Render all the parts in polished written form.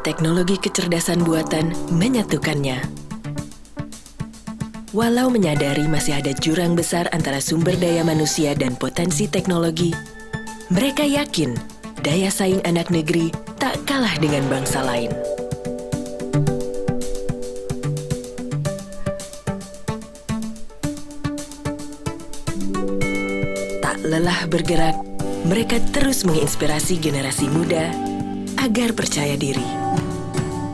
teknologi kecerdasan buatan menyatukannya. Walau menyadari masih ada jurang besar antara sumber daya manusia dan potensi teknologi, mereka yakin daya saing anak negeri tak kalah dengan bangsa lain. Tak lelah bergerak, mereka terus menginspirasi generasi muda agar percaya diri.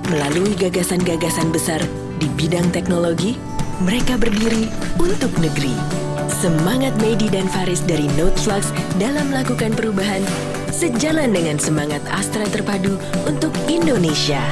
Melalui gagasan-gagasan besar di bidang teknologi, mereka berdiri untuk negeri. Semangat Medi dan Faris dari Noteflux dalam melakukan perubahan sejalan dengan semangat Astra terpadu untuk Indonesia.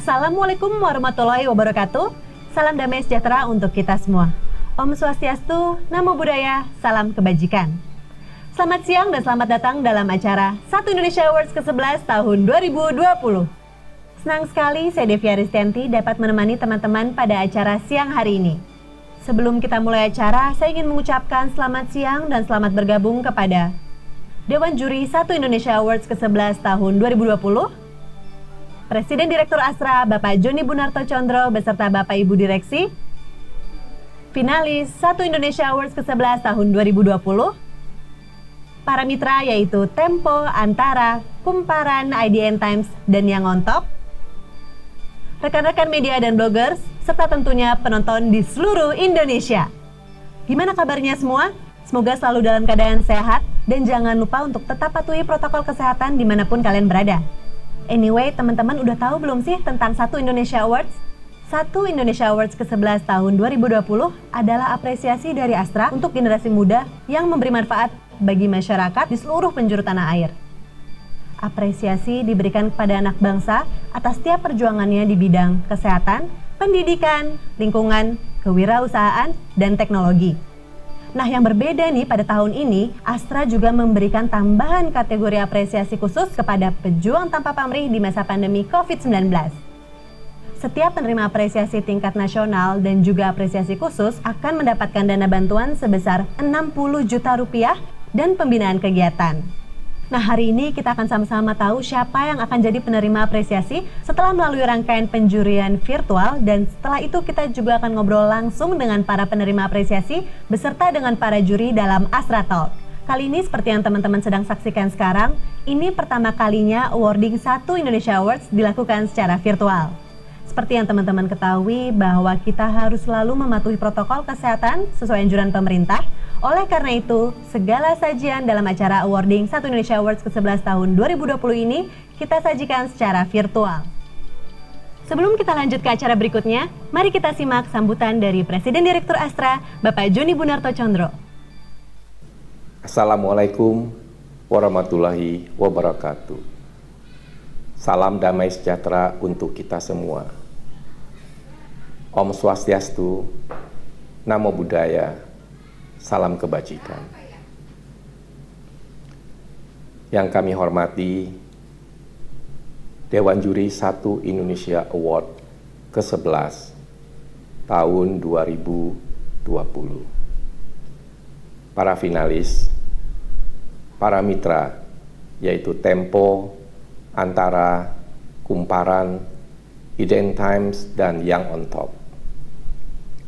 Assalamualaikum warahmatullahi wabarakatuh. Salam damai sejahtera untuk kita semua. Om Swastiastu, Namo Buddhaya, salam kebajikan. Selamat siang dan selamat datang dalam acara Satu Indonesia Awards ke-11 tahun 2020. Senang sekali saya Devi Aristianti dapat menemani teman-teman pada acara siang hari ini. Sebelum kita mulai acara, saya ingin mengucapkan selamat siang dan selamat bergabung kepada Dewan Juri Satu Indonesia Awards ke-11 tahun 2020, Presiden Direktur Astra Bapak Joni Bunarto Condro beserta Bapak Ibu Direksi, finalis Satu Indonesia Awards ke-11 tahun 2020, para mitra yaitu Tempo, Antara, Kumparan, IDN Times, dan Yang On Top, rekan-rekan media dan bloggers, serta tentunya penonton di seluruh Indonesia. Gimana kabarnya semua? Semoga selalu dalam keadaan sehat dan jangan lupa untuk tetap patuhi protokol kesehatan dimanapun kalian berada. Anyway, teman-teman udah tahu belum sih tentang Satu Indonesia Awards? Satu Indonesia Awards ke-11 tahun 2020 adalah apresiasi dari Astra untuk generasi muda yang memberi manfaat bagi masyarakat di seluruh penjuru tanah air. Apresiasi diberikan kepada anak bangsa atas setiap perjuangannya di bidang kesehatan, pendidikan, lingkungan, kewirausahaan, dan teknologi. Nah, yang berbeda nih pada tahun ini, Astra juga memberikan tambahan kategori apresiasi khusus kepada pejuang tanpa pamrih di masa pandemi COVID-19. Setiap penerima apresiasi tingkat nasional dan juga apresiasi khusus akan mendapatkan dana bantuan sebesar 60 juta rupiah dan pembinaan kegiatan. Nah, hari ini kita akan sama-sama tahu siapa yang akan jadi penerima apresiasi setelah melalui rangkaian penjurian virtual, dan setelah itu kita juga akan ngobrol langsung dengan para penerima apresiasi beserta dengan para juri dalam Astra Talk. Kali ini seperti yang teman-teman sedang saksikan sekarang, ini pertama kalinya awarding Satu Indonesia Awards dilakukan secara virtual. Seperti yang teman-teman ketahui bahwa kita harus selalu mematuhi protokol kesehatan sesuai anjuran pemerintah. Oleh karena itu, segala sajian dalam acara awarding Satu Indonesia Awards ke-11 tahun 2020 ini kita sajikan secara virtual. Sebelum kita lanjut ke acara berikutnya, mari kita simak sambutan dari Presiden Direktur Astra, Bapak Joni Bunarto Condro. Assalamualaikum warahmatullahi wabarakatuh. Salam damai sejahtera untuk kita semua. Om Swastiastu, Namo Buddhaya, salam kebajikan. Yang kami hormati Dewan Juri Satu Indonesia Award ke-11 tahun 2020. Para finalis, para mitra yaitu Tempo, Antara, Kumparan, IDN Times, dan Yang On Top.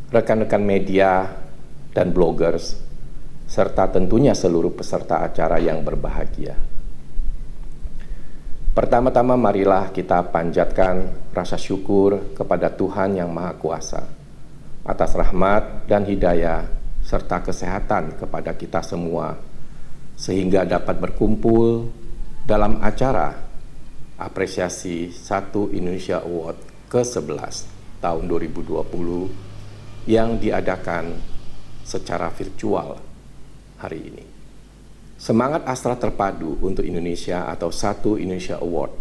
Rekan-rekan media dan bloggers, serta tentunya seluruh peserta acara yang berbahagia. Pertama-tama marilah kita panjatkan rasa syukur kepada Tuhan Yang Maha Kuasa atas rahmat dan hidayah serta kesehatan kepada kita semua, sehingga dapat berkumpul dalam acara apresiasi 1 Indonesia Award ke-11 tahun 2020 yang diadakan secara virtual hari ini. Semangat Astra Terpadu untuk Indonesia atau 1 Indonesia Award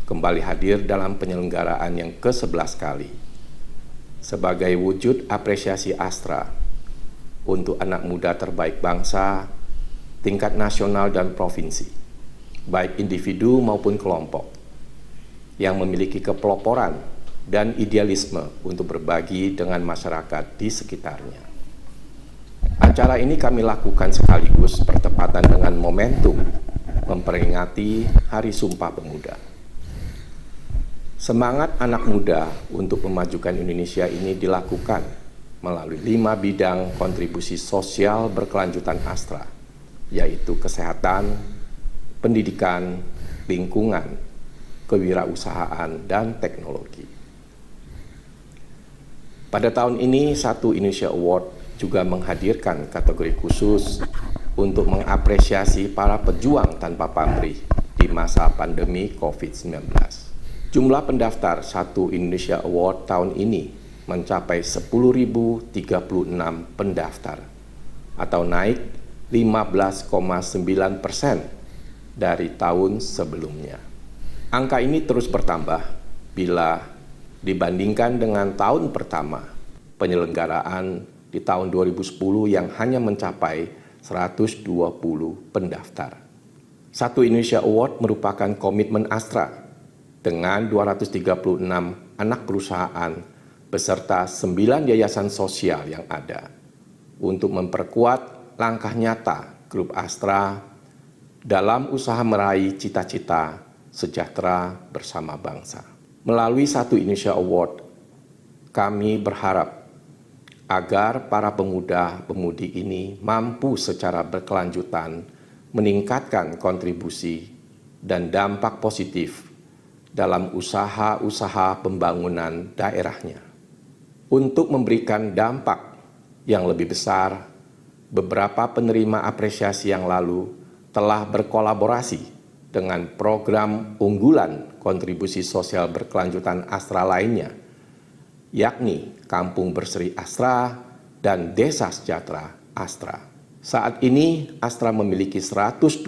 kembali hadir dalam penyelenggaraan yang ke-11 kali sebagai wujud apresiasi Astra untuk anak muda terbaik bangsa, tingkat nasional dan provinsi, baik individu maupun kelompok, yang memiliki kepeloporan dan idealisme untuk berbagi dengan masyarakat di sekitarnya. Acara ini kami lakukan sekaligus bertepatan dengan momentum memperingati Hari Sumpah Pemuda. Semangat anak muda untuk memajukan Indonesia ini dilakukan melalui 5 bidang kontribusi sosial berkelanjutan Astra, yaitu kesehatan, pendidikan, lingkungan, kewirausahaan, dan teknologi. Pada tahun ini, 1 Indonesia Award juga menghadirkan kategori khusus untuk mengapresiasi para pejuang tanpa pamrih di masa pandemi COVID-19. Jumlah pendaftar 1 Indonesia Award tahun ini mencapai 10.036 pendaftar atau naik 15,9% dari tahun sebelumnya. Angka ini terus bertambah bila dibandingkan dengan tahun pertama penyelenggaraan di tahun 2010 yang hanya mencapai 120 pendaftar. 1 Indonesia Award merupakan komitmen Astra dengan 236 anak perusahaan beserta 9 yayasan sosial yang ada untuk memperkuat langkah nyata grup Astra dalam usaha meraih cita-cita sejahtera bersama bangsa. Melalui 1 Indonesia Award, kami berharap agar para pemuda-pemudi ini mampu secara berkelanjutan meningkatkan kontribusi dan dampak positif dalam usaha-usaha pembangunan daerahnya. Untuk memberikan dampak yang lebih besar, beberapa penerima apresiasi yang lalu telah berkolaborasi dengan program unggulan kontribusi sosial berkelanjutan Astra lainnya, yakni Kampung Berseri Astra dan Desa Sejahtera Astra. Saat ini Astra memiliki 112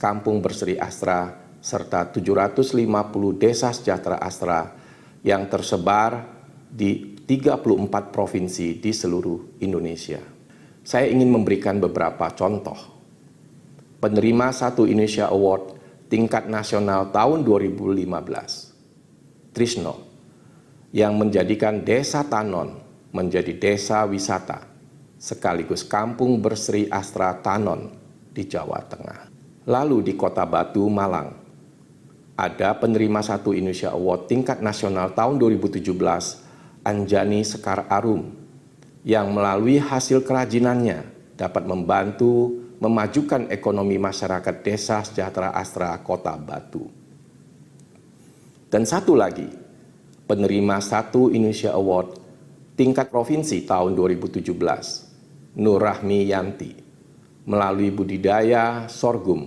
Kampung Berseri Astra serta 750 Desa Sejahtera Astra yang tersebar di 34 provinsi di seluruh Indonesia. Saya ingin memberikan beberapa contoh. Penerima 1 Indonesia Award tingkat nasional tahun 2015, Trisno, yang menjadikan Desa Tanon menjadi desa wisata, sekaligus Kampung Berseri Astra Tanon di Jawa Tengah. Lalu di Kota Batu, Malang, ada penerima 1 Indonesia Award tingkat nasional tahun 2017, Anjani Sekar Arum, yang melalui hasil kerajinannya dapat membantu memajukan ekonomi masyarakat Desa Sejahtera Astra Kota Batu. Dan satu lagi, penerima 1 Indonesia Award tingkat provinsi tahun 2017, Nur Rahmi Yanti, melalui budidaya sorghum,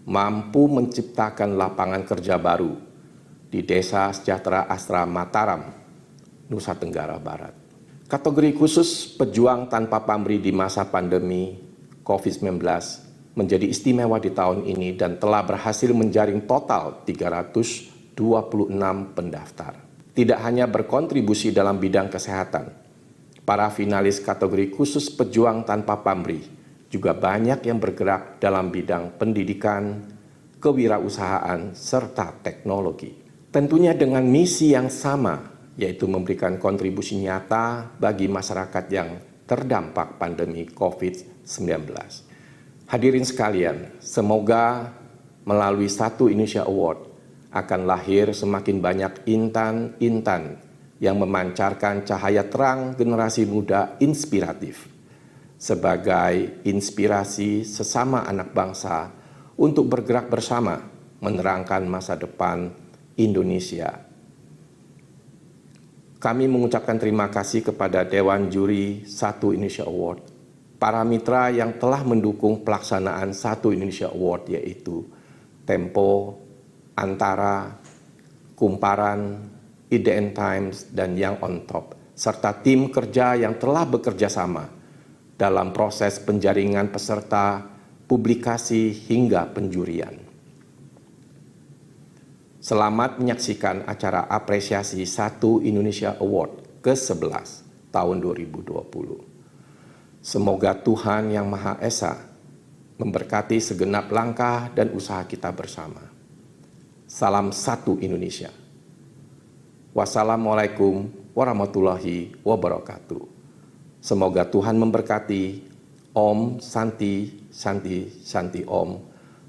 mampu menciptakan lapangan kerja baru di Desa Sejahtera Astra Mataram, Nusa Tenggara Barat. Kategori khusus pejuang tanpa pamrih di masa pandemi COVID-19 menjadi istimewa di tahun ini dan telah berhasil menjaring total 326 pendaftar. Tidak hanya berkontribusi dalam bidang kesehatan, para finalis kategori khusus pejuang tanpa pamrih juga banyak yang bergerak dalam bidang pendidikan, kewirausahaan, serta teknologi. Tentunya dengan misi yang sama, yaitu memberikan kontribusi nyata bagi masyarakat yang terdampak pandemi COVID-19. Hadirin sekalian, semoga melalui 1 Indonesia Award akan lahir semakin banyak intan-intan yang memancarkan cahaya terang generasi muda inspiratif sebagai inspirasi sesama anak bangsa untuk bergerak bersama menerangkan masa depan Indonesia. Kami mengucapkan terima kasih kepada Dewan Juri Satu Indonesia Award, para mitra yang telah mendukung pelaksanaan Satu Indonesia Award, yaitu Tempo, Antara, Kumparan, IDN Times, dan Young on Top, serta tim kerja yang telah bekerja sama dalam proses penjaringan peserta, publikasi, hingga penjurian. Selamat menyaksikan acara apresiasi Satu Indonesia Award ke-11 tahun 2020. Semoga Tuhan Yang Maha Esa memberkati segenap langkah dan usaha kita bersama. Salam Satu Indonesia. Wassalamualaikum warahmatullahi wabarakatuh. Semoga Tuhan memberkati. Om Santi Santi Santi Om.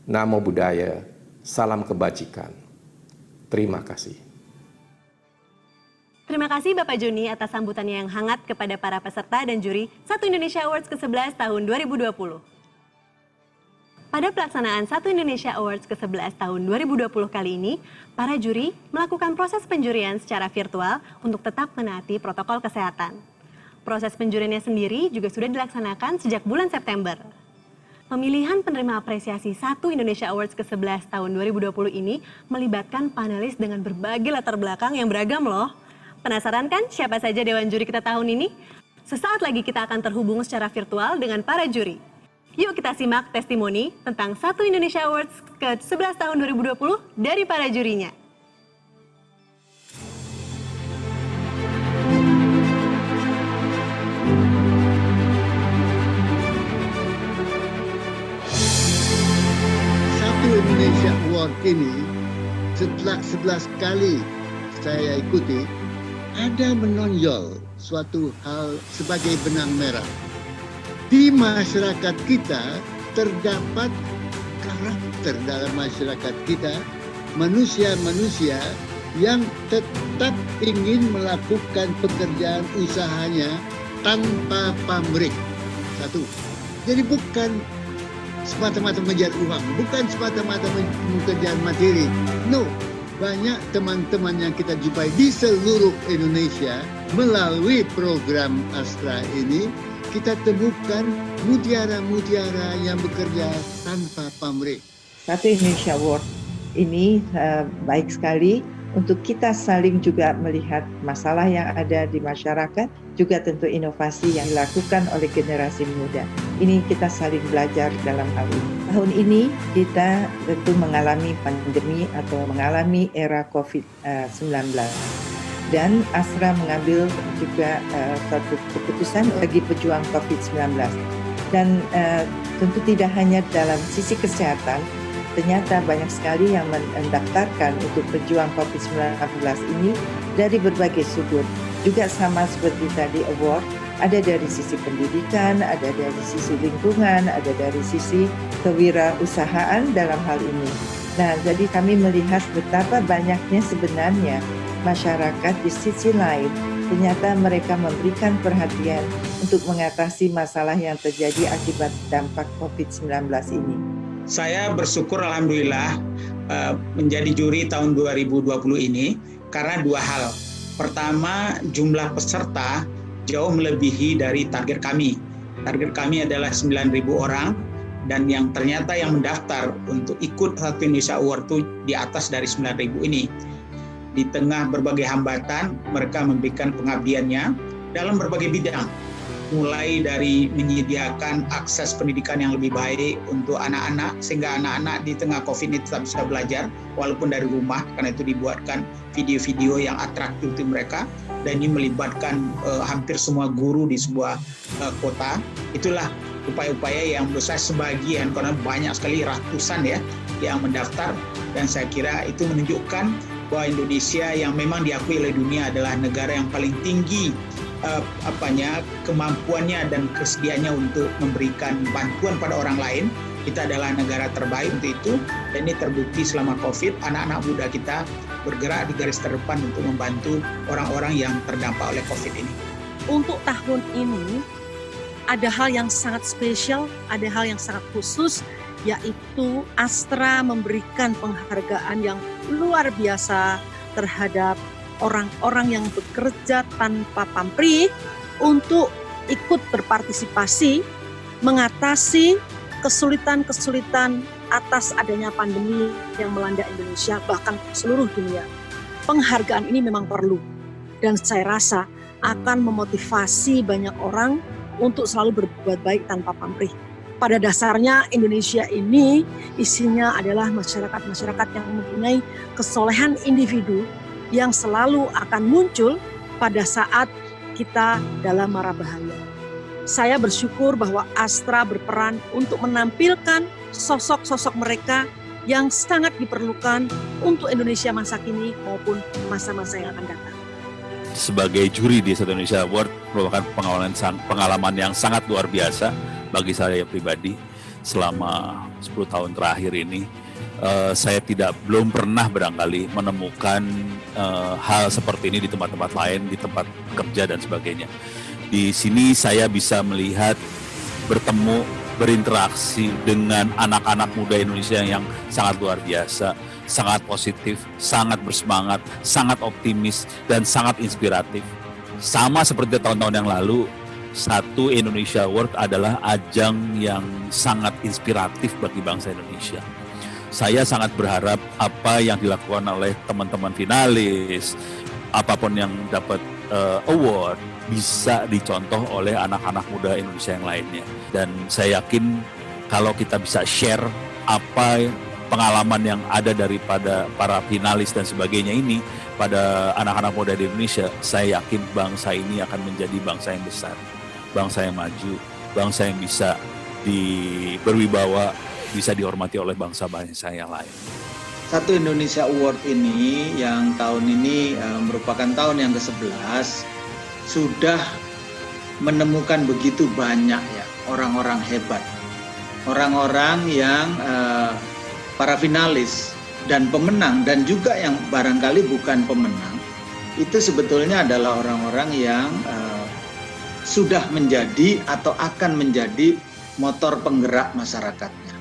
Namo Buddhaya. Salam kebajikan. Terima kasih. Terima kasih Bapak Joni atas sambutannya yang hangat kepada para peserta dan juri Satu Indonesia Awards ke-11 tahun 2020. Pada pelaksanaan Satu Indonesia Awards ke-11 tahun 2020 kali ini, para juri melakukan proses penjurian secara virtual untuk tetap menaati protokol kesehatan. Proses penjuriannya sendiri juga sudah dilaksanakan sejak bulan September. Pemilihan penerima apresiasi Satu Indonesia Awards ke-11 tahun 2020 ini melibatkan panelis dengan berbagai latar belakang yang beragam loh. Penasaran kan siapa saja dewan juri kita tahun ini? Sesaat lagi kita akan terhubung secara virtual dengan para juri. Yuk kita simak testimoni tentang Satu Indonesia Awards ke-11 tahun 2020 dari para jurinya. Satu Indonesia Award ini setelah 11 kali saya ikuti, ada menonjol suatu hal sebagai benang merah. Di masyarakat kita terdapat karakter dalam masyarakat kita, manusia-manusia yang tetap ingin melakukan pekerjaan usahanya tanpa pamrih. Satu, jadi bukan semata-mata mengejar uang, bukan semata-mata mengejar materi. No, banyak teman-teman yang kita jumpai di seluruh Indonesia melalui program Astra ini, kita temukan mutiara-mutiara yang bekerja tanpa pamrih. Satu Indonesia Award ini baik sekali untuk kita saling juga melihat masalah yang ada di masyarakat, juga tentu inovasi yang dilakukan oleh generasi muda. Ini kita saling belajar dalam hal ini. Tahun ini kita tentu mengalami pandemi atau mengalami era COVID-19. Dan Astra mengambil juga suatu keputusan bagi pejuang COVID-19. Dan tentu tidak hanya dalam sisi kesehatan, ternyata banyak sekali yang mendaftarkan untuk pejuang COVID-19 ini dari berbagai sudut. Juga sama seperti tadi award, ada dari sisi pendidikan, ada dari sisi lingkungan, ada dari sisi kewirausahaan dalam hal ini. Nah, jadi kami melihat betapa banyaknya sebenarnya masyarakat di sisi lain, ternyata mereka memberikan perhatian untuk mengatasi masalah yang terjadi akibat dampak COVID-19 ini. Saya bersyukur alhamdulillah menjadi juri tahun 2020 ini karena dua hal. Pertama, jumlah peserta jauh melebihi dari target kami. Target kami adalah 9.000 orang dan yang ternyata yang mendaftar untuk ikut Satu Indonesia Award itu di atas dari 9.000 ini. Di tengah berbagai hambatan, mereka memberikan pengabdiannya dalam berbagai bidang. Mulai dari menyediakan akses pendidikan yang lebih baik untuk anak-anak, sehingga anak-anak di tengah COVID ini tetap bisa belajar, walaupun dari rumah, karena itu dibuatkan video-video yang atraktif untuk mereka, dan ini melibatkan hampir semua guru di sebuah kota. Itulah upaya-upaya yang menurut saya sebagian, karena banyak sekali ratusan ya, yang mendaftar, dan saya kira itu menunjukkan bahwa Indonesia yang memang diakui oleh dunia adalah negara yang paling tinggi kemampuannya dan kesediaannya untuk memberikan bantuan pada orang lain. Kita adalah negara terbaik untuk itu, dan ini terbukti selama COVID, anak-anak muda kita bergerak di garis terdepan untuk membantu orang-orang yang terdampak oleh COVID ini. Untuk tahun ini ada hal yang sangat spesial, ada hal yang sangat khusus, yaitu Astra memberikan penghargaan yang luar biasa terhadap orang-orang yang bekerja tanpa pamrih untuk ikut berpartisipasi mengatasi kesulitan-kesulitan atas adanya pandemi yang melanda Indonesia, bahkan seluruh dunia. Penghargaan ini memang perlu, dan saya rasa akan memotivasi banyak orang untuk selalu berbuat baik tanpa pamrih. Pada dasarnya Indonesia ini isinya adalah masyarakat-masyarakat yang mempunyai kesolehan individu yang selalu akan muncul pada saat kita dalam mara bahaya. Saya bersyukur bahwa Astra berperan untuk menampilkan sosok-sosok mereka yang sangat diperlukan untuk Indonesia masa kini maupun masa-masa yang akan datang. Sebagai juri di Satu Indonesia Award merupakan pengalaman yang sangat luar biasa bagi saya pribadi. Selama 10 tahun terakhir ini saya belum pernah barangkali menemukan hal seperti ini di tempat-tempat lain, di tempat kerja dan sebagainya. Di sini saya bisa melihat, bertemu, berinteraksi dengan anak-anak muda Indonesia yang sangat luar biasa, sangat positif, sangat bersemangat, sangat optimis, dan sangat inspiratif. Sama seperti tahun-tahun yang lalu, Satu Indonesia Award adalah ajang yang sangat inspiratif bagi bangsa Indonesia. Saya sangat berharap apa yang dilakukan oleh teman-teman finalis, apapun yang dapat award, bisa dicontoh oleh anak-anak muda Indonesia yang lainnya. Dan saya yakin kalau kita bisa share apa pengalaman yang ada daripada para finalis dan sebagainya ini pada anak-anak muda di Indonesia, saya yakin bangsa ini akan menjadi bangsa yang besar, bangsa yang maju, bangsa yang bisa berwibawa, bisa dihormati oleh bangsa-bangsa yang lain. Satu Indonesia Award ini yang tahun ini merupakan tahun yang ke-11 sudah menemukan begitu banyak ya orang-orang hebat, orang-orang yang para finalis dan pemenang, dan juga yang barangkali bukan pemenang, itu sebetulnya adalah orang-orang yang sudah menjadi atau akan menjadi motor penggerak masyarakatnya.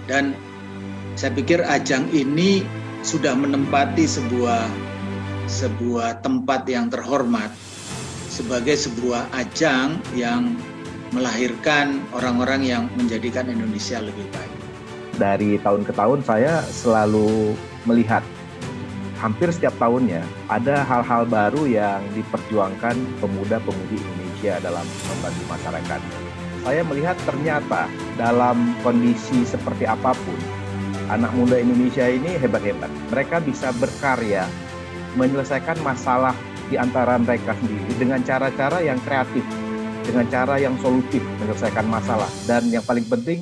Dan saya pikir ajang ini sudah menempati sebuah tempat yang terhormat sebagai sebuah ajang yang melahirkan orang-orang yang menjadikan Indonesia lebih baik. Dari tahun ke tahun saya selalu melihat hampir setiap tahunnya ada hal-hal baru yang diperjuangkan pemuda-pemudi Indonesia dalam membantu masyarakat. Saya melihat ternyata dalam kondisi seperti apapun, anak muda Indonesia ini hebat-hebat. Mereka bisa berkarya, menyelesaikan masalah di antara mereka sendiri dengan cara-cara yang kreatif, dengan cara yang solutif menyelesaikan masalah, dan yang paling penting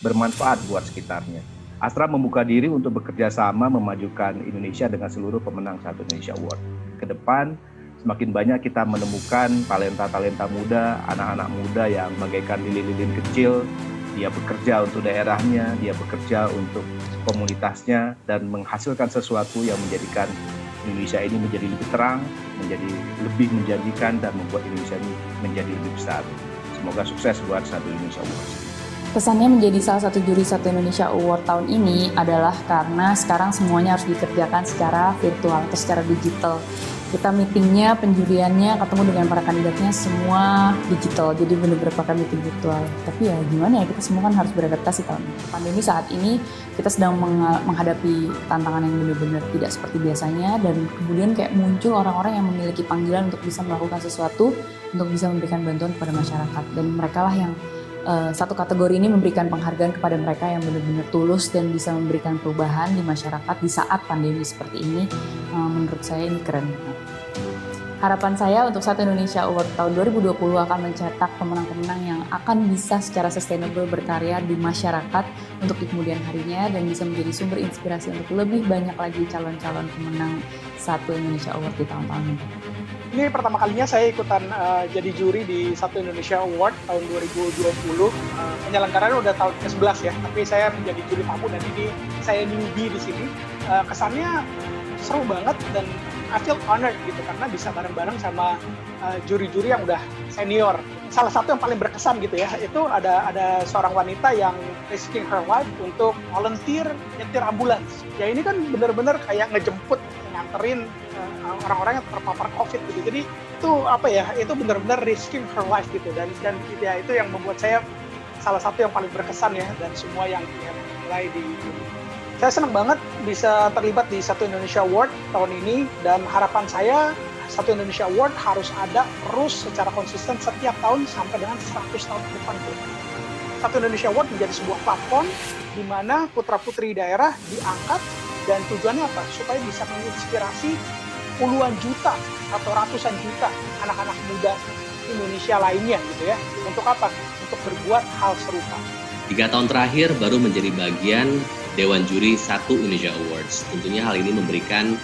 bermanfaat buat sekitarnya. Astra membuka diri untuk bekerja sama memajukan Indonesia dengan seluruh pemenang Satu Indonesia Award. Ke depan semakin banyak kita menemukan talenta-talenta muda, anak-anak muda yang bagaikan lilin-lilin kecil. Dia bekerja untuk daerahnya, dia bekerja untuk komunitasnya, dan menghasilkan sesuatu yang menjadikan Indonesia ini menjadi lebih terang, menjadi lebih menjanjikan, dan membuat Indonesia ini menjadi lebih besar. Semoga sukses buat Satu Indonesia Award. Kesannya menjadi salah satu juri Satu Indonesia Award tahun ini adalah karena sekarang semuanya harus dikerjakan secara virtual atau secara digital. Kita meetingnya, penjuriannya, ketemu dengan para kandidatnya semua digital, jadi benar-benar pakai meeting virtual. Tapi ya gimana ya, kita semua kan harus beradaptasi tahun ini. Pandemi saat ini kita sedang menghadapi tantangan yang benar-benar tidak seperti biasanya, dan kemudian kayak muncul orang-orang yang memiliki panggilan untuk bisa melakukan sesuatu, untuk bisa memberikan bantuan kepada masyarakat. Dan mereka lah yang satu kategori ini memberikan penghargaan kepada mereka yang benar-benar tulus dan bisa memberikan perubahan di masyarakat di saat pandemi seperti ini. Menurut saya ini keren banget. Harapan saya untuk Satu Indonesia Award tahun 2020 akan mencetak pemenang-pemenang yang akan bisa secara sustainable berkarya di masyarakat untuk di kemudian harinya, dan bisa menjadi sumber inspirasi untuk lebih banyak lagi calon-calon pemenang Satu Indonesia Award di tahun-tahun ini. Ini pertama kalinya saya ikutan jadi juri di Satu Indonesia Award tahun 2020. Penyelenggaraan udah tahun ke-11 ya, tapi saya menjadi juri tamu dan ini saya newbie di sini. Kesannya seru banget dan I feel honored gitu karena bisa bareng-bareng sama juri-juri yang udah senior. salah satu yang paling berkesan gitu ya, itu ada seorang wanita yang risking her life untuk volunteer nyetir ambulans. Ya ini kan benar-benar kayak ngejemput, nganterin orang-orang yang terpapar COVID gitu. Jadi itu apa ya? Itu benar-benar risking her life gitu. Dan ya itu yang membuat saya salah satu yang paling berkesan ya, dan semua yang mulai di. Saya senang banget bisa terlibat di Satu Indonesia Award tahun ini, dan harapan saya Satu Indonesia Award harus ada terus secara konsisten setiap tahun sampai dengan 100 tahun ke depan. Satu Indonesia Award menjadi sebuah platform di mana putra-putri daerah diangkat, dan tujuannya apa? Supaya bisa menginspirasi puluhan juta atau ratusan juta anak-anak muda Indonesia lainnya gitu ya. Untuk apa? Untuk berbuat hal serupa. 3 tahun terakhir baru menjadi bagian Dewan Juri Satu Indonesia Awards. Tentunya hal ini memberikan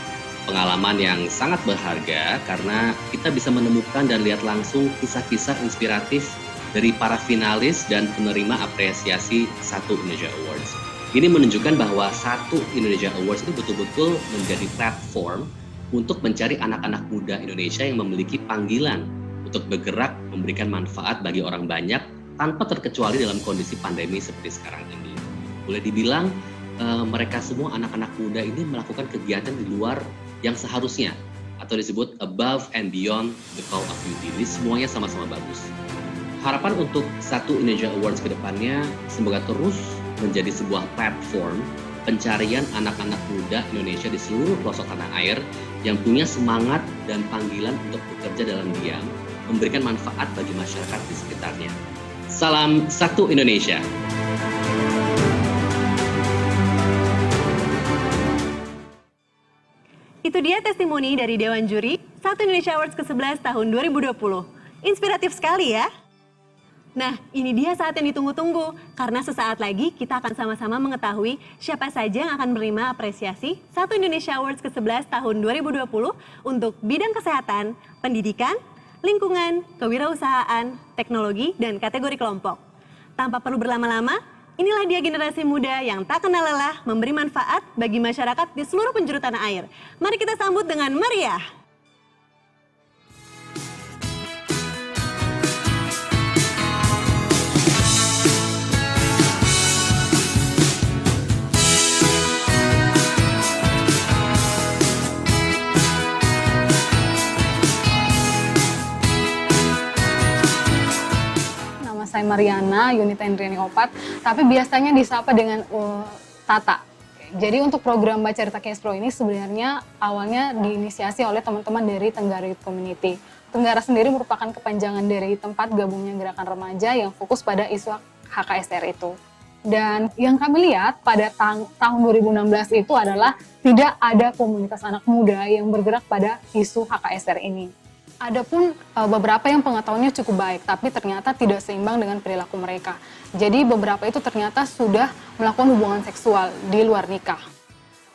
pengalaman yang sangat berharga karena kita bisa menemukan dan lihat langsung kisah-kisah inspiratif dari para finalis dan penerima apresiasi Satu Indonesia Awards. Ini menunjukkan bahwa Satu Indonesia Awards itu betul-betul menjadi platform untuk mencari anak-anak muda Indonesia yang memiliki panggilan untuk bergerak memberikan manfaat bagi orang banyak tanpa terkecuali dalam kondisi pandemi seperti sekarang ini. Boleh dibilang mereka semua anak-anak muda ini melakukan kegiatan di luar yang seharusnya, atau disebut above and beyond the call of duty. Ini semuanya sama-sama bagus. Harapan untuk Satu Indonesia Awards ke depannya semoga terus menjadi sebuah platform pencarian anak-anak muda Indonesia di seluruh pelosok tanah air yang punya semangat dan panggilan untuk bekerja dalam diam, memberikan manfaat bagi masyarakat di sekitarnya. Salam Satu Indonesia. Itu dia testimoni dari Dewan Juri Satu Indonesia Awards ke-11 tahun 2020. Inspiratif sekali ya. Nah, ini dia saat yang ditunggu-tunggu, karena sesaat lagi kita akan sama-sama mengetahui siapa saja yang akan menerima apresiasi Satu Indonesia Awards ke-11 tahun 2020 untuk bidang kesehatan, pendidikan, lingkungan, kewirausahaan, teknologi, dan kategori kelompok. Tanpa perlu berlama-lama, inilah dia generasi muda yang tak kenal lelah memberi manfaat bagi masyarakat di seluruh penjuru tanah air. Mari kita sambut dengan meriah. Saya Mariana Yunita Indriani Opat, tapi biasanya disapa dengan Tata. Jadi untuk program Baca Cerita Kespro ini sebenarnya awalnya diinisiasi oleh teman-teman dari Tenggara Youth Community. Tenggara sendiri merupakan kepanjangan dari tempat gabungnya gerakan remaja yang fokus pada isu HKSR itu. Dan yang kami lihat pada tahun 2016 itu adalah tidak ada komunitas anak muda yang bergerak pada isu HKSR ini. Adapun beberapa yang pengetahuannya cukup baik, tapi ternyata tidak seimbang dengan perilaku mereka. Jadi beberapa itu ternyata sudah melakukan hubungan seksual di luar nikah.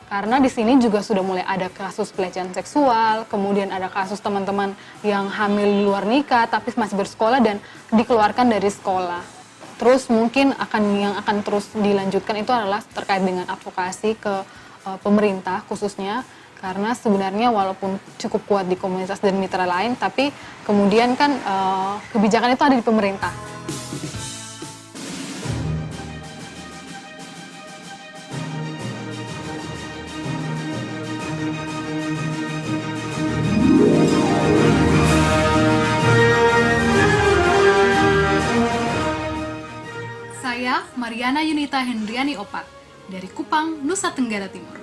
Karena di sini juga sudah mulai ada kasus pelecehan seksual, kemudian ada kasus teman-teman yang hamil di luar nikah tapi masih bersekolah dan dikeluarkan dari sekolah. Terus mungkin yang akan terus dilanjutkan itu adalah terkait dengan advokasi ke pemerintah khususnya. Karena sebenarnya walaupun cukup kuat di komunitas dan mitra lain, tapi kemudian kan kebijakan itu ada di pemerintah. Saya Mariana Yunita Hendriani Opat dari Kupang, Nusa Tenggara Timur.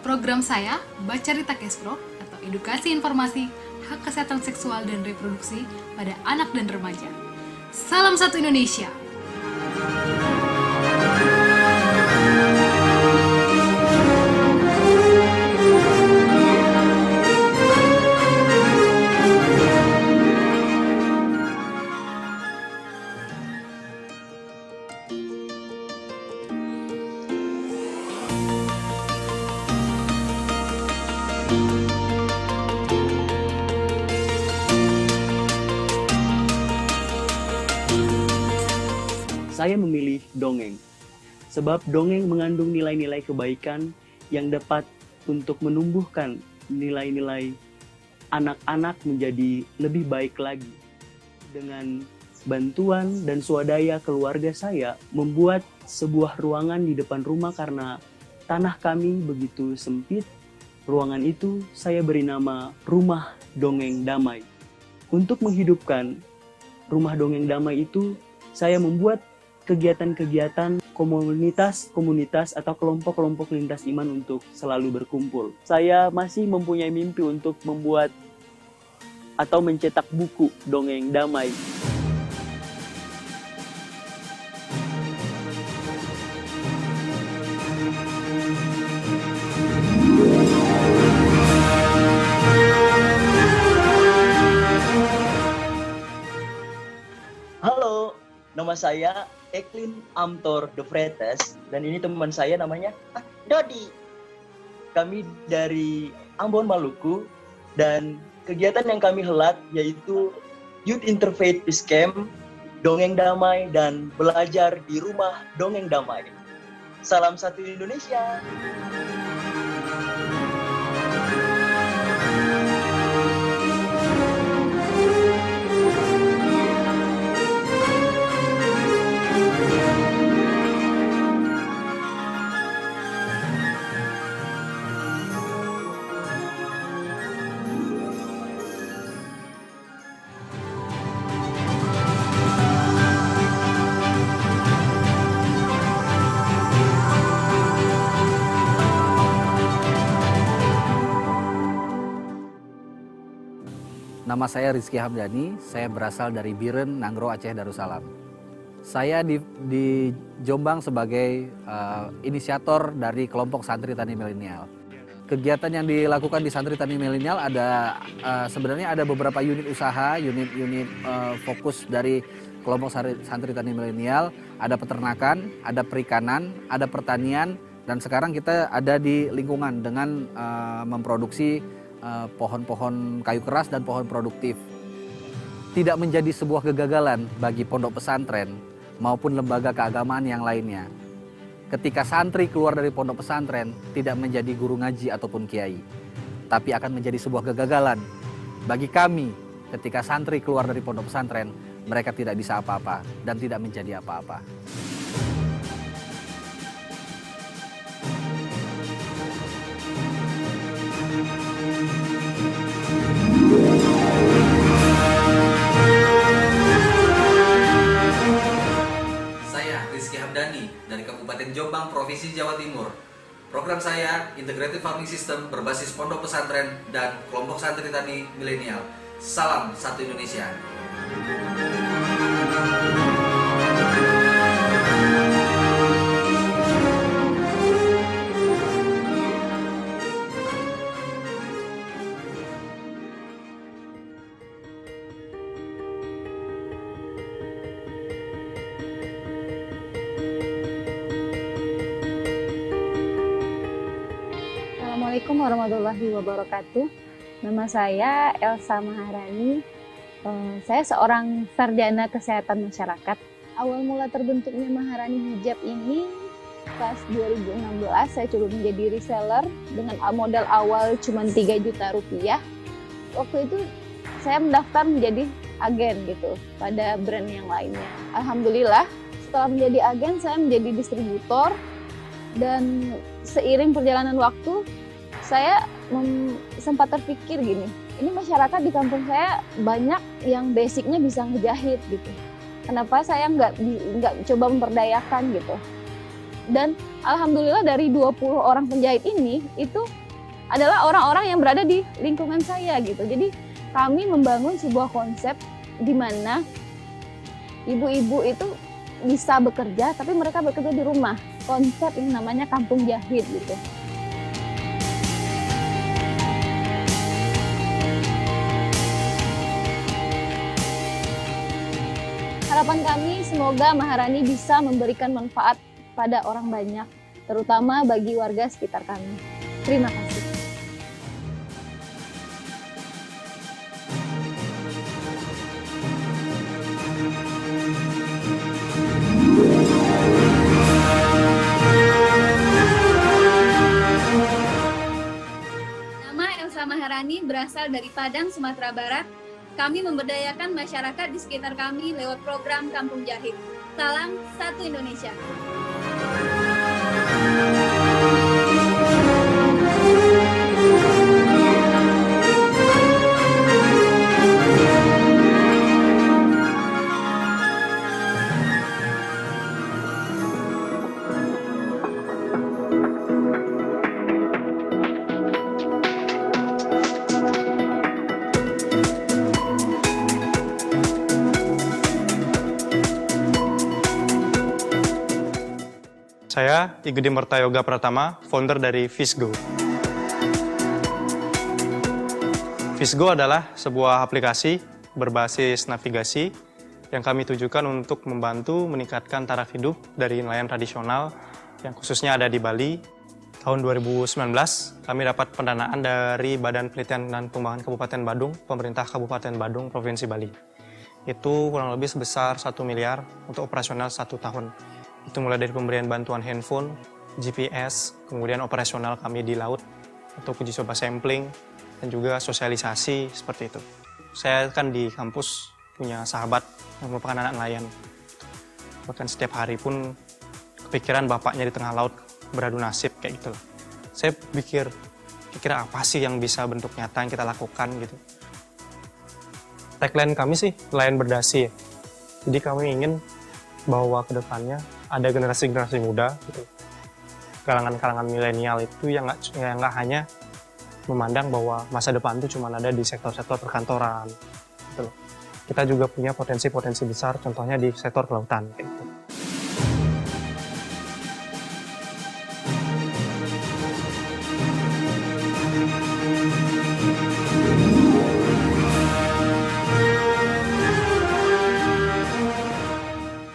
Program saya, Baca Cerita Kespro, atau edukasi informasi hak kesehatan seksual dan reproduksi pada anak dan remaja. Salam Satu Indonesia! Saya memilih dongeng, sebab dongeng mengandung nilai-nilai kebaikan yang dapat untuk menumbuhkan nilai-nilai anak-anak menjadi lebih baik lagi. Dengan bantuan dan swadaya keluarga saya membuat sebuah ruangan di depan rumah karena tanah kami begitu sempit. Ruangan itu saya beri nama Rumah Dongeng Damai. Untuk menghidupkan Rumah Dongeng Damai itu, saya membuat kegiatan-kegiatan komunitas atau kelompok-kelompok lintas iman untuk selalu berkumpul. Saya masih mempunyai mimpi untuk membuat atau mencetak buku dongeng damai. Halo, nama saya Eklin Amtor de Vretes dan ini teman saya namanya Dodi. Kami dari Ambon, Maluku, dan kegiatan yang kami helat yaitu Youth Interfaith Peace Camp, Dongeng Damai, dan belajar di Rumah Dongeng Damai. Salam satu Indonesia. Nama saya Rizky Hamdani, saya berasal dari Biren, Nanggro, Aceh Darussalam. Saya di Jombang sebagai inisiator dari kelompok Santri Tani Milenial. Kegiatan yang dilakukan di Santri Tani Milenial ada sebenarnya ada beberapa unit usaha, unit fokus dari kelompok Santri Tani Milenial. Ada peternakan, ada perikanan, ada pertanian, dan sekarang kita ada di lingkungan dengan memproduksi pohon-pohon kayu keras dan pohon produktif. Tidak menjadi sebuah kegagalan bagi pondok pesantren maupun lembaga keagamaan yang lainnya. Ketika santri keluar dari pondok pesantren tidak menjadi guru ngaji ataupun kiai, tapi akan menjadi sebuah kegagalan bagi kami ketika santri keluar dari pondok pesantren, mereka tidak bisa apa-apa dan tidak menjadi apa-apa. Dari Kabupaten Jombang, Provinsi Jawa Timur. Program saya Integrated Farming System berbasis pondok pesantren dan kelompok santri tani milenial. Salam satu Indonesia. Assalamualaikum warahmatullahi wabarakatuh. Nama saya Elsa Maharani. Saya seorang sarjana kesehatan masyarakat. Awal mula terbentuknya Maharani Hijab ini pas 2016 saya coba menjadi reseller dengan modal awal cuma 3 juta rupiah. Waktu itu saya mendaftar menjadi agen gitu pada brand yang lainnya. Alhamdulillah setelah menjadi agen saya menjadi distributor, dan seiring perjalanan waktu saya sempat terpikir gini, ini masyarakat di kampung saya banyak yang basicnya bisa ngejahit gitu. Kenapa saya nggak coba memperdayakan gitu? Dan alhamdulillah dari 20 orang penjahit ini itu adalah orang-orang yang berada di lingkungan saya gitu. Jadi kami membangun sebuah konsep di mana ibu-ibu itu bisa bekerja tapi mereka bekerja di rumah. Konsep yang namanya kampung jahit gitu. Harapan kami semoga Maharani bisa memberikan manfaat pada orang banyak, terutama bagi warga sekitar kami. Terima kasih. Nama Elsa Maharani berasal dari Padang, Sumatera Barat. kami memberdayakan masyarakat di sekitar kami lewat program Kampung Jahit. Salam Satu Indonesia. Saya Igede Mertayoga Pratama, founder dari Visgo. Visgo adalah sebuah aplikasi berbasis navigasi yang kami tujukan untuk membantu meningkatkan taraf hidup dari nelayan tradisional yang khususnya ada di Bali. Tahun 2019, kami dapat pendanaan dari Badan Penelitian dan Pengembangan Kabupaten Badung, Pemerintah Kabupaten Badung, Provinsi Bali. Itu kurang lebih sebesar 1 miliar untuk operasional 1 tahun. Itu mulai dari pemberian bantuan handphone, GPS, kemudian operasional kami di laut, untuk uji coba sampling, dan juga sosialisasi seperti itu. Saya kan di kampus punya sahabat yang merupakan anak nelayan. Bahkan setiap hari pun kepikiran bapaknya di tengah laut beradu nasib kayak gitu. Saya pikir kira-kira apa sih yang bisa bentuk nyata yang kita lakukan gitu. Tagline kami sih nelayan berdasi. Jadi kami ingin bahwa ke depannya ada generasi-generasi muda, gitu. Kalangan-kalangan milenial itu yang nggak hanya memandang bahwa masa depan itu cuma ada di sektor-sektor perkantoran. Gitu. Kita juga punya potensi-potensi besar, contohnya di sektor kelautan. Gitu.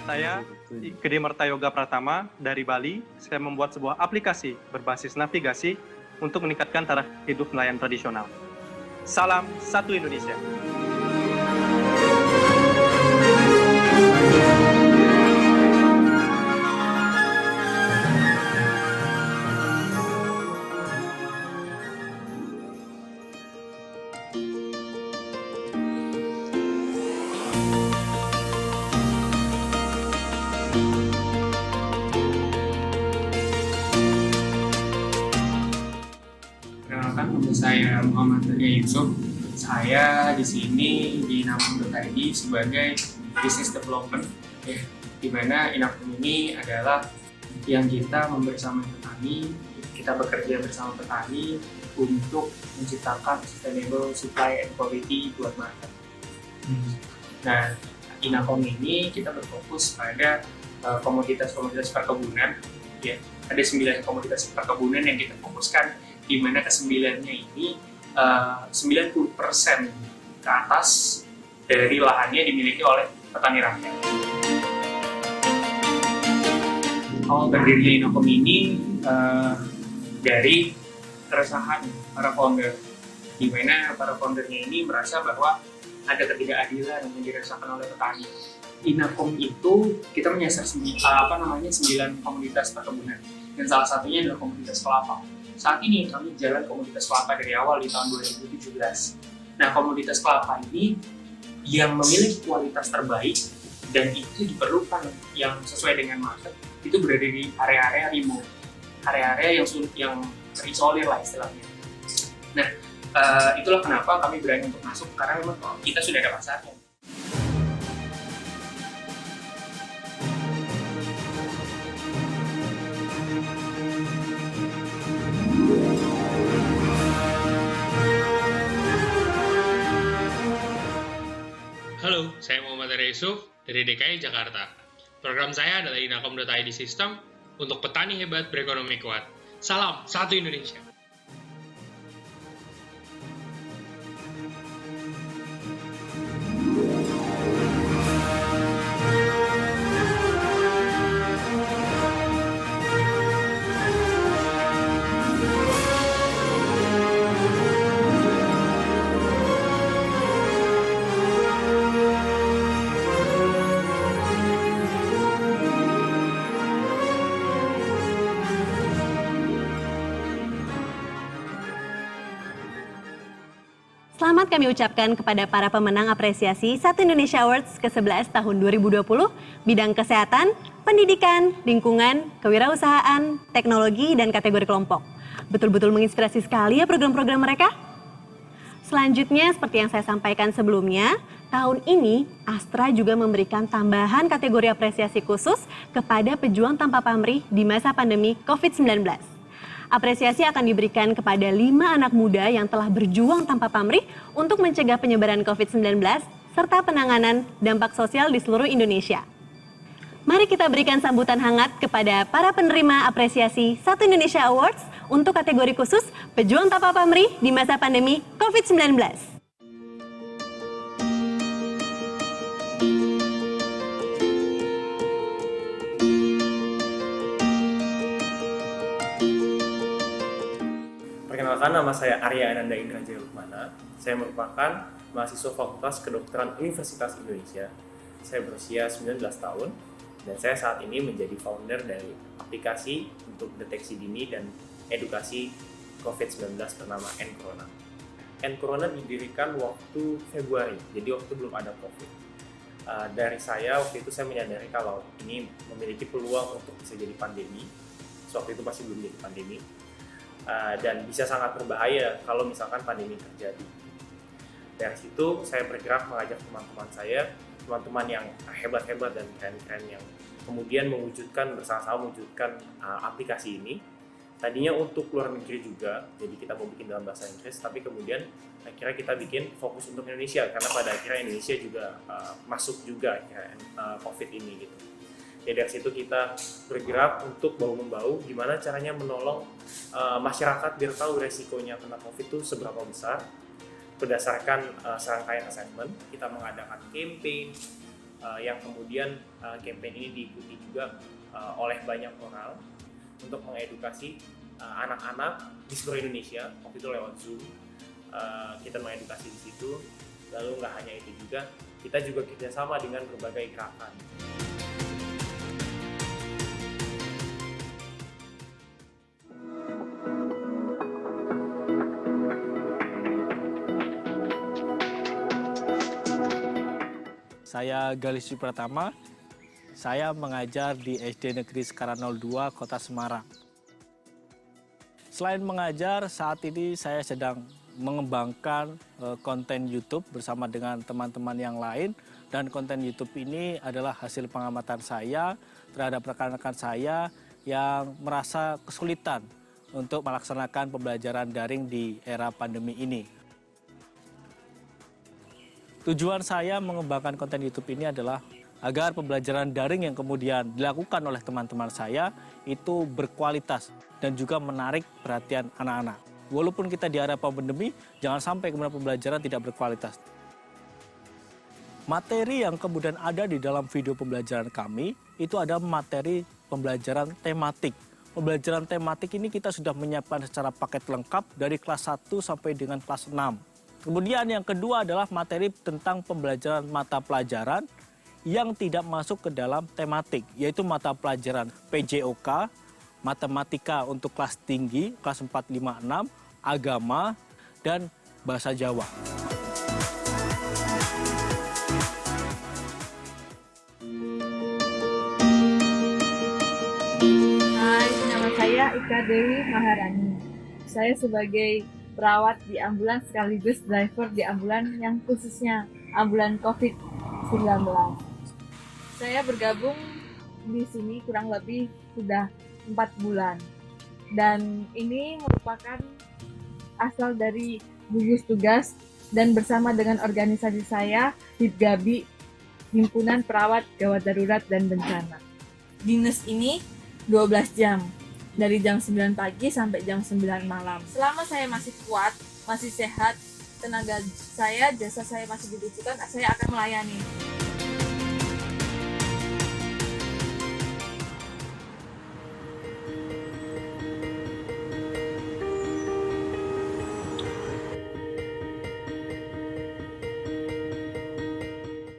Saya Igede Mertayoga Pratama dari Bali. Saya membuat sebuah aplikasi berbasis navigasi untuk meningkatkan taraf hidup nelayan tradisional. Salam Satu Indonesia. Nama saya Muhammad Nadia Yusuf. Saya di sini di Inapum.id sebagai business development, ya, di mana Inapum ini adalah yang kita bersama petani, kita bekerja bersama petani untuk menciptakan sustainable supply and quality buat market. Nah, Inapum ini kita berfokus pada komoditas-komoditas perkebunan, ya. Ada 9 komoditas perkebunan yang kita fokuskan, di mana ke-9-nya ini 90% ke atas dari lahannya dimiliki oleh petani rakyat. Awal berdirinya Inapum ini dari keresahan para founder, di mana para foundernya ini merasa bahwa ada ketidakadilan yang dirasakan oleh petani. Inapum itu kita menyasar 9 komoditas perkebunan, dan salah satunya adalah komoditas kelapa. Saat ini kami jalan komoditas kelapa dari awal di tahun 2017. Nah, komoditas kelapa ini yang memiliki kualitas terbaik dan itu diperlukan yang sesuai dengan market, itu berada di area-area remote, area-area yang terisolir lah istilahnya. Nah, itulah kenapa kami berani untuk masuk, karena memang kita sudah ada pasarnya. Halo, saya Muhammad Arya Yusuf dari DKI Jakarta. Program saya adalah Inacom.id System untuk petani hebat berekonomi kuat. Salam Satu Indonesia. selamat kami ucapkan kepada para pemenang apresiasi Satu Indonesia Awards ke-11 tahun 2020, bidang kesehatan, pendidikan, lingkungan, kewirausahaan, teknologi, dan kategori kelompok. Betul-betul menginspirasi sekali ya program-program mereka. Selanjutnya, seperti yang saya sampaikan sebelumnya, tahun ini Astra juga memberikan tambahan kategori apresiasi khusus kepada pejuang tanpa pamrih di masa pandemi COVID-19. Apresiasi akan diberikan kepada 5 anak muda yang telah berjuang tanpa pamrih untuk mencegah penyebaran COVID-19 serta penanganan dampak sosial di seluruh Indonesia. Mari kita berikan sambutan hangat kepada para penerima apresiasi Satu Indonesia Awards untuk kategori khusus pejuang tanpa pamrih di masa pandemi COVID-19. Perkenalkan, nama saya Arya Ananda Indra Jaya Lukmana. Saya merupakan mahasiswa Fakultas Kedokteran Universitas Indonesia. Saya berusia 19 tahun dan saya saat ini menjadi founder dari aplikasi untuk deteksi dini dan edukasi COVID-19 bernama N-Corona. N-Corona didirikan waktu Februari, jadi waktu belum ada COVID. Dari saya, waktu itu saya menyadari kalau ini memiliki peluang untuk bisa jadi pandemi. Waktu itu masih belum jadi pandemi. Dan bisa sangat berbahaya kalau misalkan pandemi terjadi. Dari situ saya bergerak mengajak teman-teman saya, teman-teman yang hebat-hebat dan keren-keren yang kemudian bersama-sama mewujudkan aplikasi ini. Tadinya untuk luar negeri juga, jadi kita mau bikin dalam bahasa Inggris, tapi kemudian akhirnya kita bikin fokus untuk Indonesia, karena pada akhirnya Indonesia juga masuk juga COVID ini gitu. Jadi dari situ kita bergerak untuk bahu-membahu gimana caranya menolong masyarakat biar tahu resikonya kena COVID itu seberapa besar. Berdasarkan serangkaian assessment, kita mengadakan campaign yang kemudian campaign ini diikuti juga oleh banyak orang untuk mengedukasi anak-anak di seluruh Indonesia. Waktu itu lewat Zoom, kita mengedukasi di situ. Lalu nggak hanya itu juga, kita juga kerjasama dengan berbagai gerakan. Saya Galih Pratama, saya mengajar di SD Negeri Sekarang 02, Kota Semarang. Selain mengajar, saat ini saya sedang mengembangkan konten YouTube bersama dengan teman-teman yang lain. Dan konten YouTube ini adalah hasil pengamatan saya terhadap rekan-rekan saya yang merasa kesulitan untuk melaksanakan pembelajaran daring di era pandemi ini. Tujuan saya mengembangkan konten YouTube ini adalah agar pembelajaran daring yang kemudian dilakukan oleh teman-teman saya itu berkualitas dan juga menarik perhatian anak-anak. Walaupun kita di era pandemi, jangan sampai kemudian pembelajaran tidak berkualitas. Materi yang kemudian ada di dalam video pembelajaran kami, itu ada materi pembelajaran tematik. Pembelajaran tematik ini kita sudah menyiapkan secara paket lengkap dari kelas 1 sampai dengan kelas 6. Kemudian yang kedua adalah materi tentang pembelajaran mata pelajaran yang tidak masuk ke dalam tematik, yaitu mata pelajaran PJOK, matematika untuk kelas tinggi, kelas 4, 5, 6, agama, dan bahasa Jawa. Hai, nama saya Ika Dewi Maharani. Saya sebagai perawat di ambulans sekaligus driver di ambulans yang khususnya ambulans COVID-19. Saya bergabung di sini kurang lebih sudah 4 bulan. Dan ini merupakan asal dari gugus tugas dan bersama dengan organisasi saya, HIPGABI, Himpunan Perawat Gawat Darurat dan Bencana. Dinas ini 12 jam. Dari jam 9 pagi sampai jam 9 malam. Selama saya masih kuat, masih sehat, tenaga saya, jasa saya masih dibutuhkan, saya akan melayani.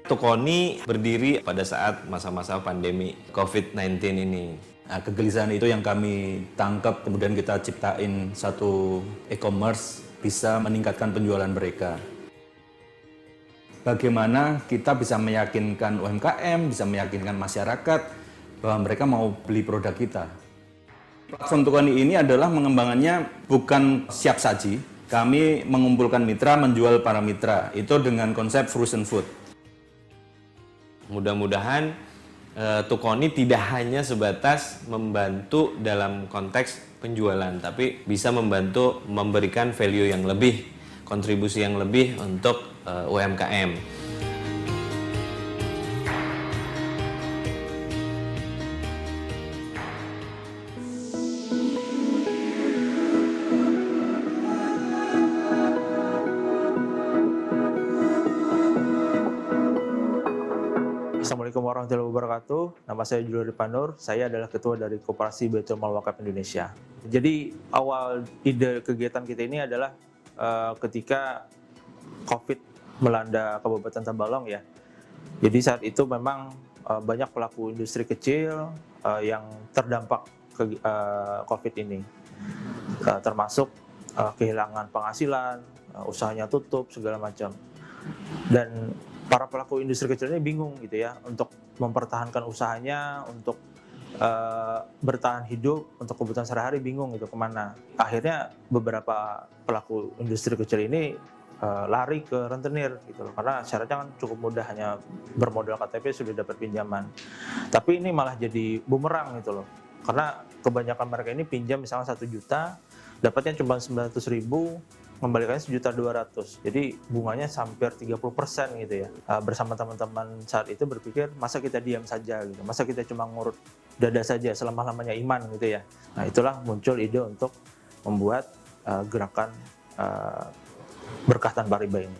Tukoni berdiri pada saat masa-masa pandemi COVID-19 ini. Nah, kegelisahan itu yang kami tangkap, kemudian kita ciptain satu e-commerce bisa meningkatkan penjualan mereka. bagaimana kita bisa meyakinkan UMKM, bisa meyakinkan masyarakat bahwa mereka mau beli produk kita. Platform Tukoni ini adalah mengembangannya bukan siap saji. Kami mengumpulkan mitra, menjual para mitra. Itu dengan konsep frozen food. Mudah-mudahan Tukoni tidak hanya sebatas membantu dalam konteks penjualan, tapi bisa membantu memberikan value yang lebih, kontribusi yang lebih untuk UMKM. Assalamualaikum warahmatullahi wabarakatuh. Nama saya Julio Panur. Saya adalah ketua dari Koperasi Baitul Mal Wakaf Indonesia. Jadi awal ide kegiatan kita ini adalah ketika COVID melanda Kabupaten Tabalong ya. Jadi saat itu memang banyak pelaku industri kecil yang terdampak COVID ini, termasuk kehilangan penghasilan, usahanya tutup segala macam. Dan para pelaku industri kecil ini bingung gitu ya untuk mempertahankan usahanya, untuk bertahan hidup, untuk kebutuhan sehari-hari bingung gitu kemana. Akhirnya beberapa pelaku industri kecil ini lari ke rentenir gitu loh, karena syaratnya kan cukup mudah, hanya bermodal KTP sudah dapat pinjaman. Tapi ini malah jadi bumerang gitu loh, karena kebanyakan mereka ini pinjam misalnya 1 juta, dapatnya cuma 900.000, membalikannya 1.200.000. Jadi bunganya hampir 30% gitu ya. Bersama teman-teman saat itu berpikir, masa kita diam saja gitu, masa kita cuma ngurut dada saja selama-lamanya iman gitu ya. Nah itulah muncul ide untuk membuat gerakan berkah tanpa riba ini.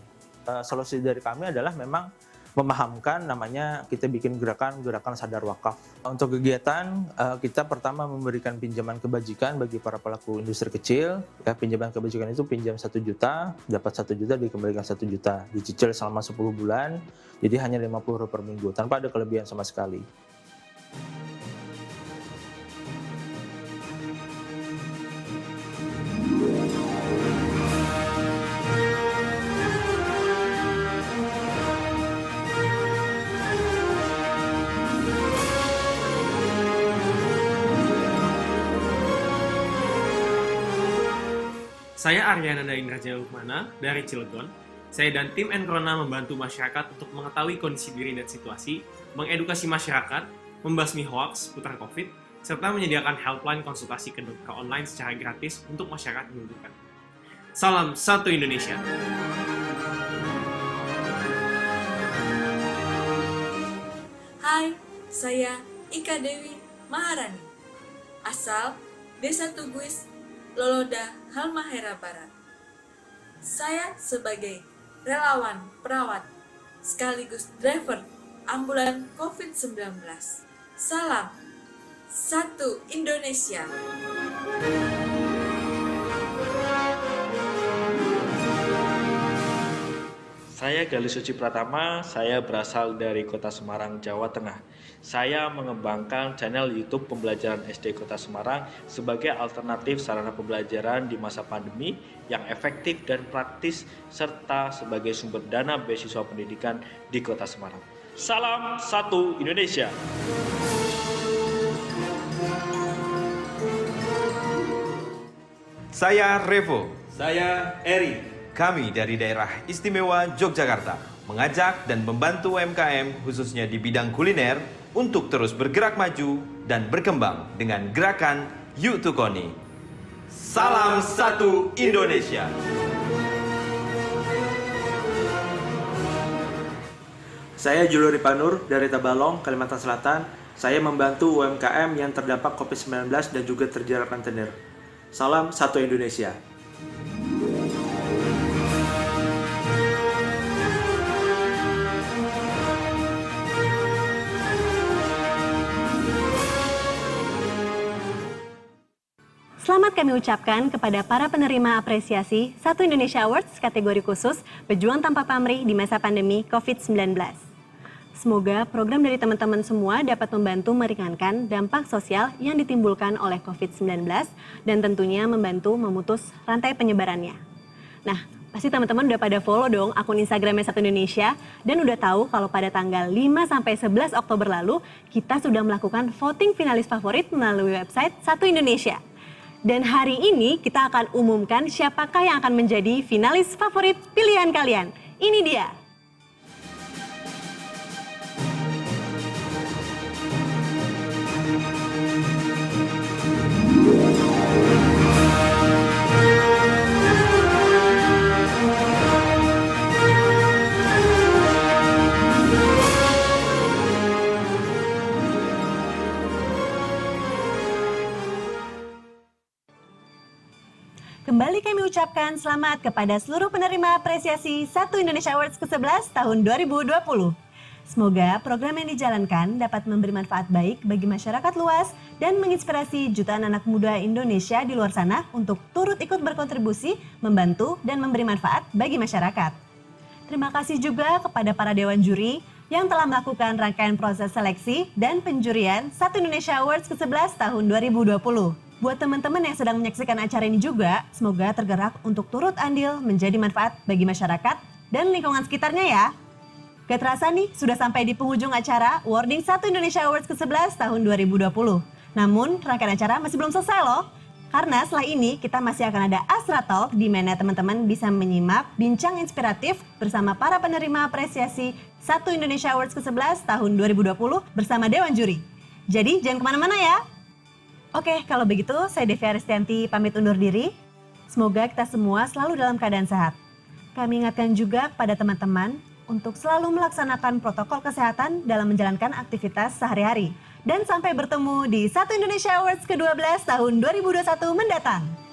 Solusi dari kami adalah memang memahamkan, namanya kita bikin gerakan sadar wakaf. Untuk kegiatan kita pertama memberikan pinjaman kebajikan bagi para pelaku industri kecil. Ya, pinjaman kebajikan itu pinjam 1 juta, dapat 1 juta dikembalikan 1 juta, dicicil selama 10 bulan, jadi hanya 50 per minggu tanpa ada kelebihan sama sekali. Saya Aryananda Indrajaya Lukmana dari Cilegon. Saya dan tim Enkrona membantu masyarakat untuk mengetahui kondisi diri dan situasi, mengedukasi masyarakat, membasmi hoaks seputar COVID, serta menyediakan helpline konsultasi ke dokter online secara gratis untuk masyarakat yang membutuhkan. Salam satu Indonesia. Hai, saya Ika Dewi Maharani, asal Desa Tuguis, Loloda, Halmahera Barat. Saya sebagai relawan perawat sekaligus driver ambulan COVID-19. Salam satu Indonesia. Saya Galih Suci Pratama, saya berasal dari Kota Semarang, Jawa Tengah. Saya mengembangkan channel YouTube Pembelajaran SD Kota Semarang sebagai alternatif sarana pembelajaran di masa pandemi yang efektif dan praktis, serta sebagai sumber dana beasiswa pendidikan di Kota Semarang. Salam satu Indonesia. Saya Revo. Saya Eri. Kami dari daerah istimewa Yogyakarta mengajak dan membantu UMKM khususnya di bidang kuliner untuk terus bergerak maju dan berkembang dengan gerakan Yuk Tukoni. Salam satu Indonesia. Saya Julio Panur dari Tabalong, Kalimantan Selatan. Saya membantu UMKM yang terdampak COVID-19 dan juga terjerat rentenir. Salam satu Indonesia. Selamat kami ucapkan kepada para penerima apresiasi Satu Indonesia Awards kategori khusus Pejuang Tanpa Pamrih di masa pandemi COVID-19. Semoga program dari teman-teman semua dapat membantu meringankan dampak sosial yang ditimbulkan oleh COVID-19 dan tentunya membantu memutus rantai penyebarannya. Nah, Pasti teman-teman udah pada follow dong akun Instagramnya Satu Indonesia dan udah tahu kalau pada tanggal 5-11 Oktober lalu kita sudah melakukan voting finalis favorit melalui website Satu Indonesia. Dan hari ini kita akan umumkan siapakah yang akan menjadi finalis favorit pilihan kalian. Ini dia. Kembali kami ucapkan selamat kepada seluruh penerima apresiasi Satu Indonesia Awards ke-11 tahun 2020. Semoga program yang dijalankan dapat memberi manfaat baik bagi masyarakat luas dan menginspirasi jutaan anak muda Indonesia di luar sana untuk turut ikut berkontribusi, membantu, dan memberi manfaat bagi masyarakat. Terima kasih juga kepada para dewan juri yang telah melakukan rangkaian proses seleksi dan penjurian Satu Indonesia Awards ke-11 tahun 2020. Buat teman-teman yang sedang menyaksikan acara ini juga, semoga tergerak untuk turut andil menjadi manfaat bagi masyarakat dan lingkungan sekitarnya ya. Gak terasa nih, sudah sampai di penghujung acara Awarding Satu Indonesia Awards ke-11 tahun 2020. Namun, rangkaian acara masih belum selesai loh. Karena setelah ini, kita masih akan ada Astra Talk di mana teman-teman bisa menyimak bincang inspiratif bersama para penerima apresiasi Satu Indonesia Awards ke-11 tahun 2020 bersama Dewan Juri. Jadi, jangan kemana-mana ya. Oke, kalau begitu saya Devi Aristianti pamit undur diri. Semoga kita semua selalu dalam keadaan sehat. Kami ingatkan juga kepada teman-teman untuk selalu melaksanakan protokol kesehatan dalam menjalankan aktivitas sehari-hari. Dan sampai bertemu di Satu Indonesia Awards ke-12 tahun 2021 mendatang.